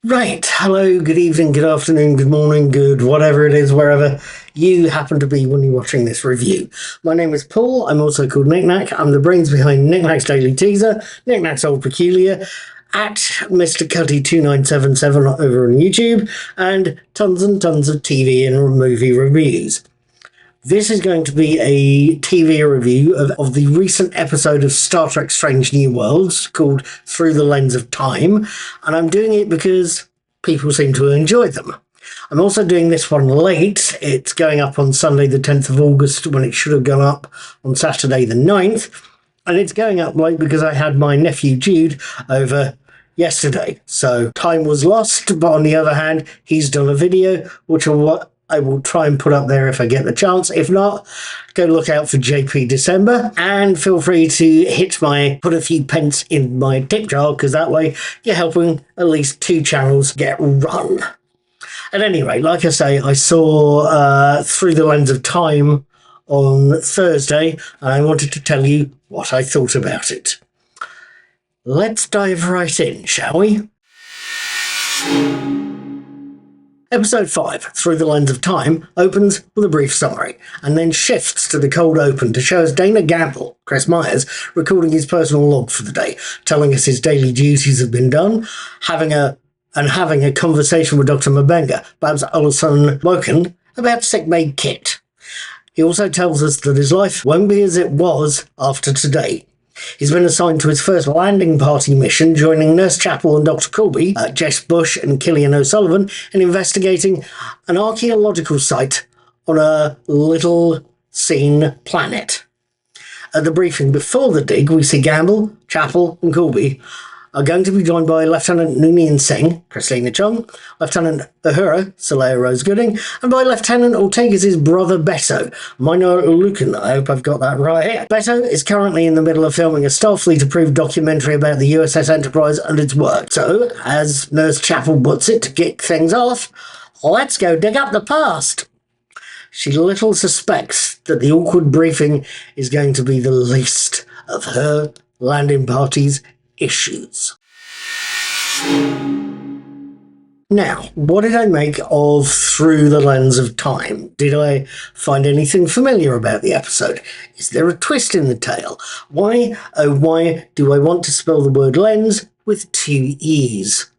Right. Hello, good evening, good afternoon, good morning, good whatever it is, wherever you happen to be when you're watching this review. My name is Paul. I'm also called Knickknack. I'm the brains behind Knickknack's Daily Teaser, Knickknack's Old Peculiar, at Mr. Cuddy2977 over on YouTube, and tons of TV and movie reviews. This is going to be a TV review of the recent episode of Star Trek Strange New Worlds called Through the Lens of Time, and I'm doing it because people seem to enjoy them. I'm also doing this one late. It's going up on Sunday the 10th of August when it should have gone up on Saturday the 9th, and it's going up late because I had my nephew Jude over yesterday, so time was lost, but on the other hand, he's done a video, which I will try and put up there if I get the chance. If not, go look out for JP December and feel free to put a few pence in my tip jar, because that way you're helping at least 2 channels get run. At any rate, like I say, I saw Through the Lens of Time on Thursday, and I wanted to tell you what I thought about it. Let's dive right in, shall we? Episode 5, Through the Lens of Time, opens with a brief summary, and then shifts to the cold open to show us Dana Gamble, Chris Myers, recording his personal log for the day, telling us his daily duties have been done, having a conversation with Dr. Mabenga, Babs Oluson Moken, about sickmaid Kit. He also tells us that his life won't be as it was after today. He's been assigned to his first landing party mission, joining Nurse Chapel and Dr. Colby, Jess Bush and Killian O'Sullivan, in investigating an archaeological site on a little-seen planet. At the briefing before the dig, we see Gamble, Chapel and Colby are going to be joined by Lieutenant Noonien Singh, Christina Chung, Lieutenant Uhura, Saleha Rose Gooding, and by Lieutenant Ortega's brother Beto, Minor Lucan. I hope I've got that right. Beto is currently in the middle of filming a Starfleet-approved documentary about the USS Enterprise and its work. So, as Nurse Chapel puts it to kick things off, let's go dig up the past. She little suspects that the awkward briefing is going to be the least of her landing party's issues. Now, what did I make of Through the Lens of Time? Did I find anything familiar about the episode? Is there a twist in the tale? Why, oh why, do I want to spell the word lens with 2 E's?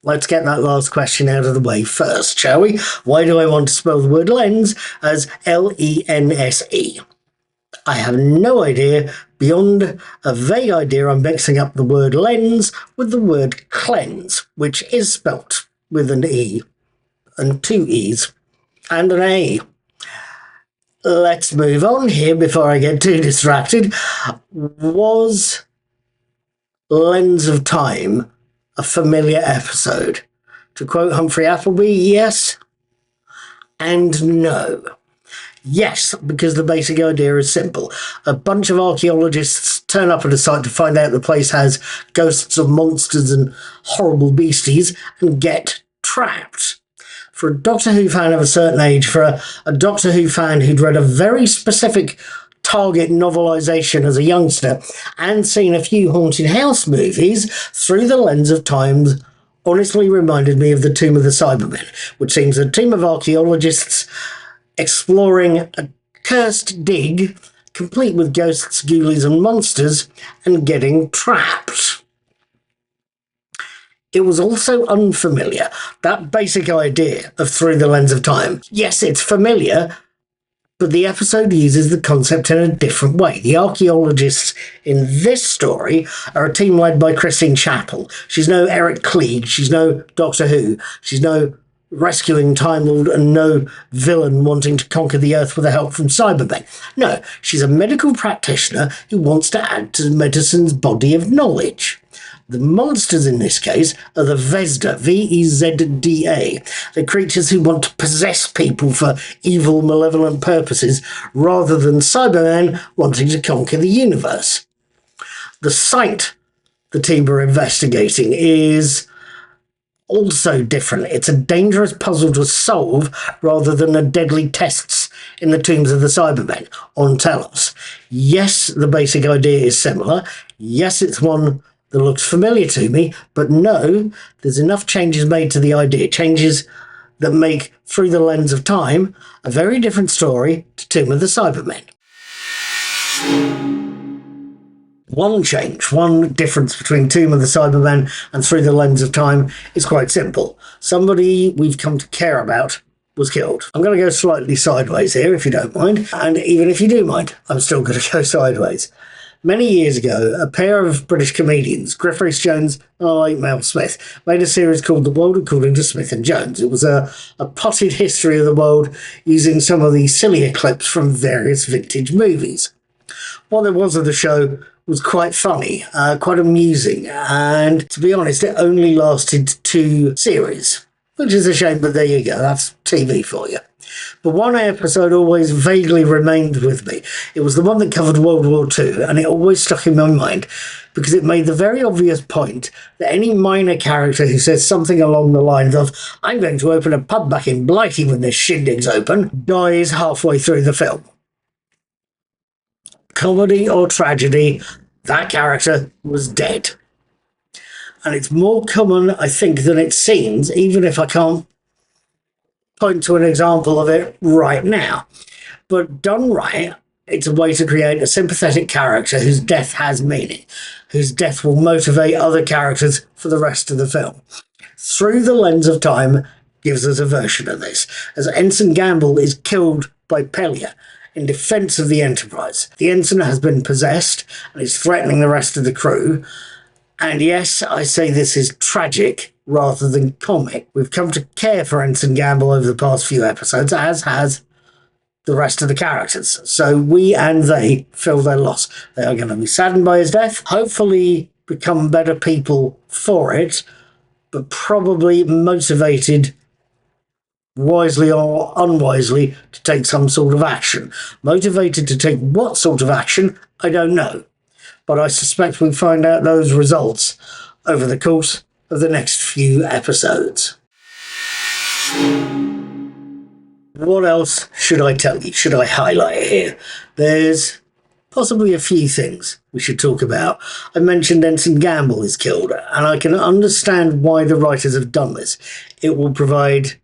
Let's get that last question out of the way first, shall we? Why do I want to spell the word lens as L-E-N-S-E? I have no idea, beyond a vague idea I'm mixing up the word lens with the word cleanse, which is spelt with an E, and 2 E's, and an A. Let's move on here before I get too distracted. Was Lens of Time a familiar episode? To quote Humphrey Appleby, yes and no. Yes, because the basic idea is simple. A bunch of archaeologists turn up at a site to find out the place has ghosts of monsters and horrible beasties and get trapped. For a Doctor Who fan of a certain age, for a Doctor Who fan who'd read a very specific Target novelisation as a youngster and seen a few haunted house movies, Through the Lens of Time honestly reminded me of the Tomb of the Cybermen, which seems a team of archaeologists exploring a cursed dig, complete with ghosts, ghoulies and monsters, and getting trapped. It was also unfamiliar, that basic idea of Through the Lens of Time. Yes, it's familiar, but the episode uses the concept in a different way. The archaeologists in this story are a team led by Christine Chapel. She's no Eric Klieg, she's no Doctor Who, she's no rescuing Time Lord and no villain wanting to conquer the Earth with the help from Cybermen. No, she's a medical practitioner who wants to add to medicine's body of knowledge. The monsters in this case are the Vezda, V-E-Z-D-A, the creatures who want to possess people for evil, malevolent purposes, rather than Cybermen wanting to conquer the universe. The site the team are investigating is also different. It's a dangerous puzzle to solve rather than a deadly tests in the tombs of the Cybermen on Telos. Yes, the basic idea is similar. Yes, it's one that looks familiar to me, but no, there's enough changes made to the idea, changes that make Through the Lens of Time a very different story to Tomb of the Cybermen. One change, one difference between Tomb of the Cybermen and Through the Lens of Time is quite simple. Somebody we've come to care about was killed. I'm going to go slightly sideways here, if you don't mind. And even if you do mind, I'm still going to go sideways. Many years ago, a pair of British comedians, Griff Rhys-Jones and the late Mel Smith, made a series called The World According to Smith and Jones. It was a potted history of the world using some of the sillier clips from various vintage movies. What there was of the show was quite funny, quite amusing, and to be honest, it only lasted 2 series, which is a shame, but there you go, that's TV for you. But one episode always vaguely remained with me. It was the one that covered World War II, and it always stuck in my mind because it made the very obvious point that any minor character who says something along the lines of, I'm going to open a pub back in Blighty when this shindig's open, dies halfway through the film. Comedy or tragedy, that character was dead. And it's more common, I think, than it seems, even if I can't point to an example of it right now. But done right, it's a way to create a sympathetic character whose death has meaning, whose death will motivate other characters for the rest of the film. Through the Lens of Time gives us a version of this, as Ensign Gamble is killed by Pelia in defense of the Enterprise. The ensign has been possessed and is threatening the rest of the crew. And yes, I say this is tragic rather than comic. We've come to care for Ensign Gamble over the past few episodes, as has the rest of the characters. So we and they feel their loss. They are going to be saddened by his death, hopefully become better people for it, but probably motivated, wisely or unwisely, to take some sort of action. Motivated to take what sort of action, I don't know. But I suspect we'll find out those results over the course of the next few episodes. What else should I tell you? Should I highlight here? There's possibly a few things we should talk about. I mentioned Ensign Gamble is killed, and I can understand why the writers have done this. It will provide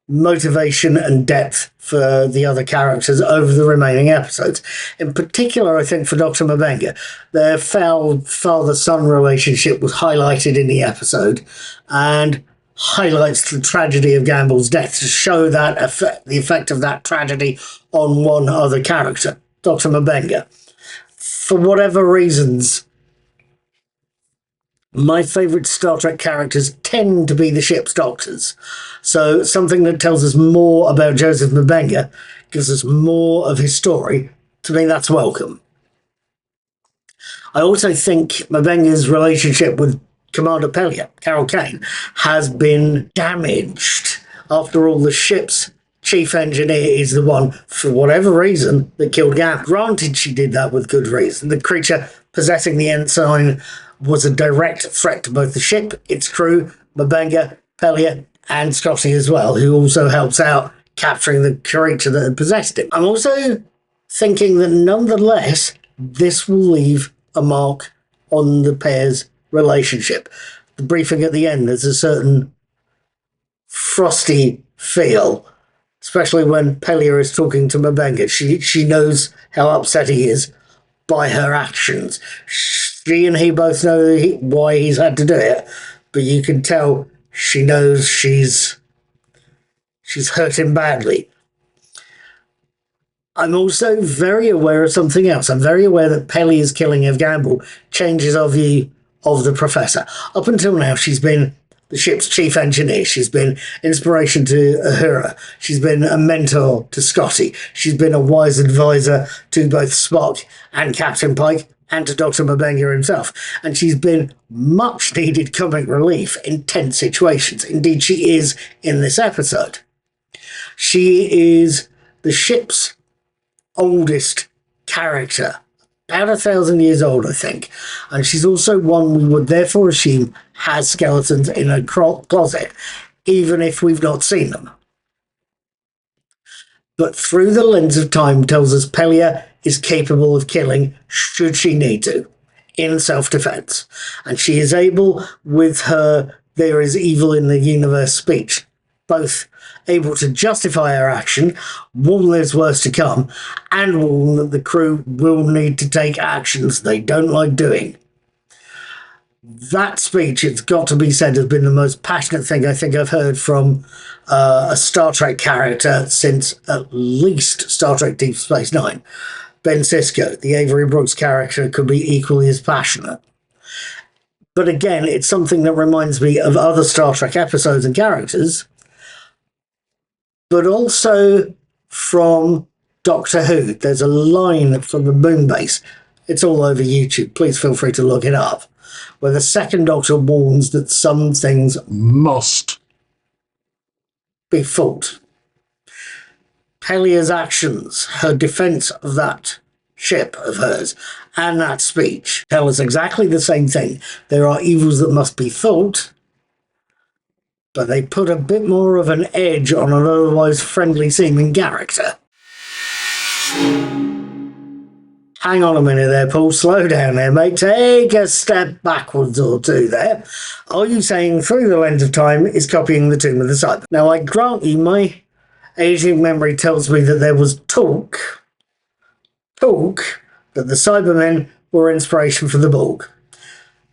motivation and depth for the other characters over the remaining episodes. In particular, I think for Dr. M'Benga, their father-son relationship was highlighted in the episode and highlights the tragedy of Gamble's death to show that the effect of that tragedy on one other character, Dr. M'Benga. For whatever reasons, my favourite Star Trek characters tend to be the ship's doctors. So something that tells us more about Joseph M'Benga, gives us more of his story. To me, that's welcome. I also think M'Benga's relationship with Commander Pelia, Carol Kane, has been damaged. After all, the ship's chief engineer is the one, for whatever reason, that killed Gamble. Granted, she did that with good reason. The creature possessing the ensign was a direct threat to both the ship, its crew, M'Benga, Pelia, and Scotty as well, who also helps out capturing the creature that had possessed him. I'm also thinking that nonetheless, this will leave a mark on the pair's relationship. The briefing at the end, there's a certain frosty feel, especially when Pelia is talking to M'Benga. She knows how upset he is by her actions. She and he both know why he's had to do it, but you can tell she knows she's hurt him badly. I'm also very aware of something else. I'm very aware that Pelia's killing of Gamble changes our view of the Professor. Up until now, she's been the ship's chief engineer. She's been inspiration to Uhura. She's been a mentor to Scotty. She's been a wise advisor to both Spock and Captain Pike and to Dr. M'Benga himself. And she's been much needed comic relief in tense situations. Indeed, she is in this episode. She is the ship's oldest character, about 1,000 years old, I think. And she's also one we would therefore assume has skeletons in her closet, even if we've not seen them. But Through the Lens of Time tells us Pelia is capable of killing should she need to. in self-defense. And she is able, with her "there is evil in the universe" speech, both able to justify her action, warn there's worse to come, and warn that the crew will need to take actions they don't like doing. That speech, it's got to be said, has been the most passionate thing I think I've heard from a Star Trek character since at least Star Trek Deep Space Nine. Ben Sisko, the Avery Brooks character, could be equally as passionate. But again, it's something that reminds me of other Star Trek episodes and characters, but also from Doctor Who. There's a line from the Moon Base. It's all over YouTube. Please feel free to look it up, where the second Doctor warns that some things must be fought. Pelia's actions, her defense of that ship of hers, and that speech tell us exactly the same thing. There are evils that must be fought, but they put a bit more of an edge on an otherwise friendly seeming character. Hang on a minute there, Paul. Slow down there, mate. Take a step backwards or two there. Are you saying Through the Lens of Time is copying the Tomb of the Cyber? Now, I grant you, my aging memory tells me that there was talk that the Cybermen were inspiration for the Borg.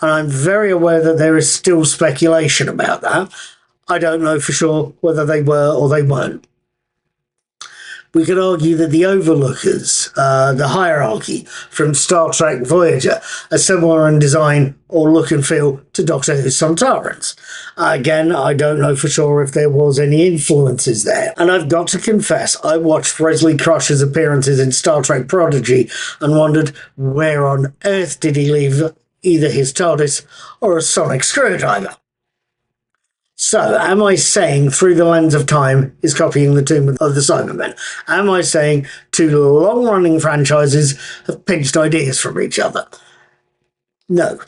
And I'm very aware that there is still speculation about that. I don't know for sure whether they were or they weren't. We could argue that the Overlookers, the hierarchy from Star Trek Voyager, are similar in design or look and feel to Doctor Who's Sontarans. Again, I don't know for sure if there was any influences there. And I've got to confess, I watched Wesley Crusher's appearances in Star Trek Prodigy and wondered where on earth did he leave either his TARDIS or a sonic screwdriver. So, am I saying Through the Lens of Time is copying the Tomb of the Cybermen? Am I saying two long-running franchises have pinched ideas from each other? No,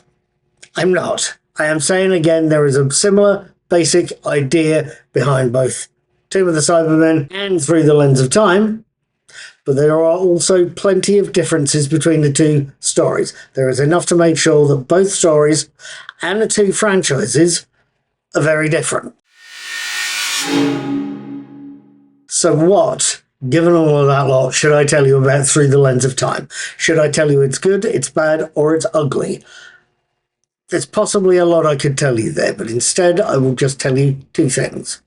I'm not. I am saying again there is a similar basic idea behind both Tomb of the Cybermen and Through the Lens of Time, but there are also plenty of differences between the two stories. There is enough to make sure that both stories and the two franchises are very different. So what, given all of that lot, should I tell you about Through the Lens of Time? Should I tell you it's good, it's bad, or it's ugly? There's possibly a lot I could tell you there, but instead I will just tell you two things.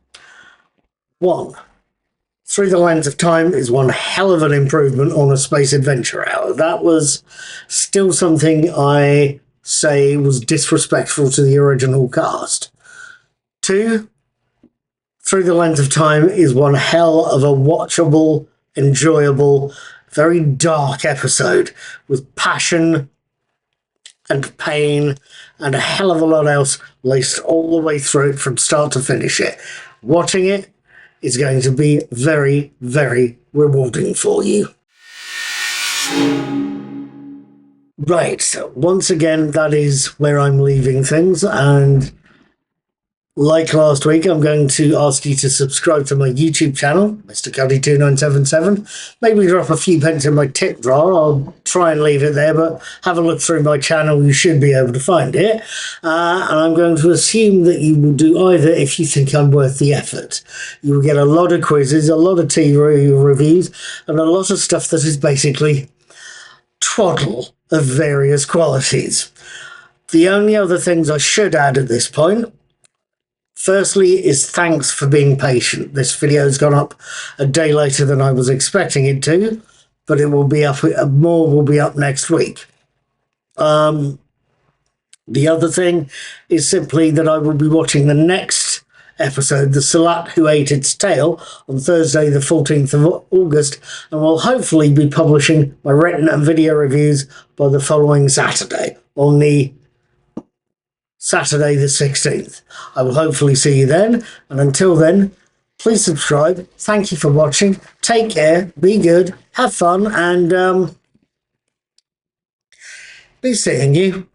One, Through the Lens of Time is one hell of an improvement on A Space Adventure Hour. That was still something I say was disrespectful to the original cast. Two, Through the Lens of Time is one hell of a watchable, enjoyable, very dark episode with passion and pain and a hell of a lot else laced all the way through it from start to finish it. Watching it is going to be very, very rewarding for you. Right, so once again, that is where I'm leaving things, and like last week, I'm going to ask you to subscribe to my YouTube channel, Mr. Cuddy2977. Maybe drop a few pence in my tip jar. I'll try and leave it there, but have a look through my channel. You should be able to find it. And I'm going to assume that you will do either if you think I'm worth the effort. You will get a lot of quizzes, a lot of TV reviews, and a lot of stuff that is basically twaddle of various qualities. The only other things I should add at this point, firstly, is thanks for being patient. This video's gone up a day later than I was expecting it to, but it will be up. More will be up next week. The other thing is simply that I will be watching the next episode, The Salat Who Ate Its Tail, on Thursday the 14th of August, and will hopefully be publishing my written and video reviews by the following Saturday, on the Saturday the 16th. I will hopefully see you then, and until then, please subscribe. Thank you for watching. Take care, be good, have fun, and be seeing you.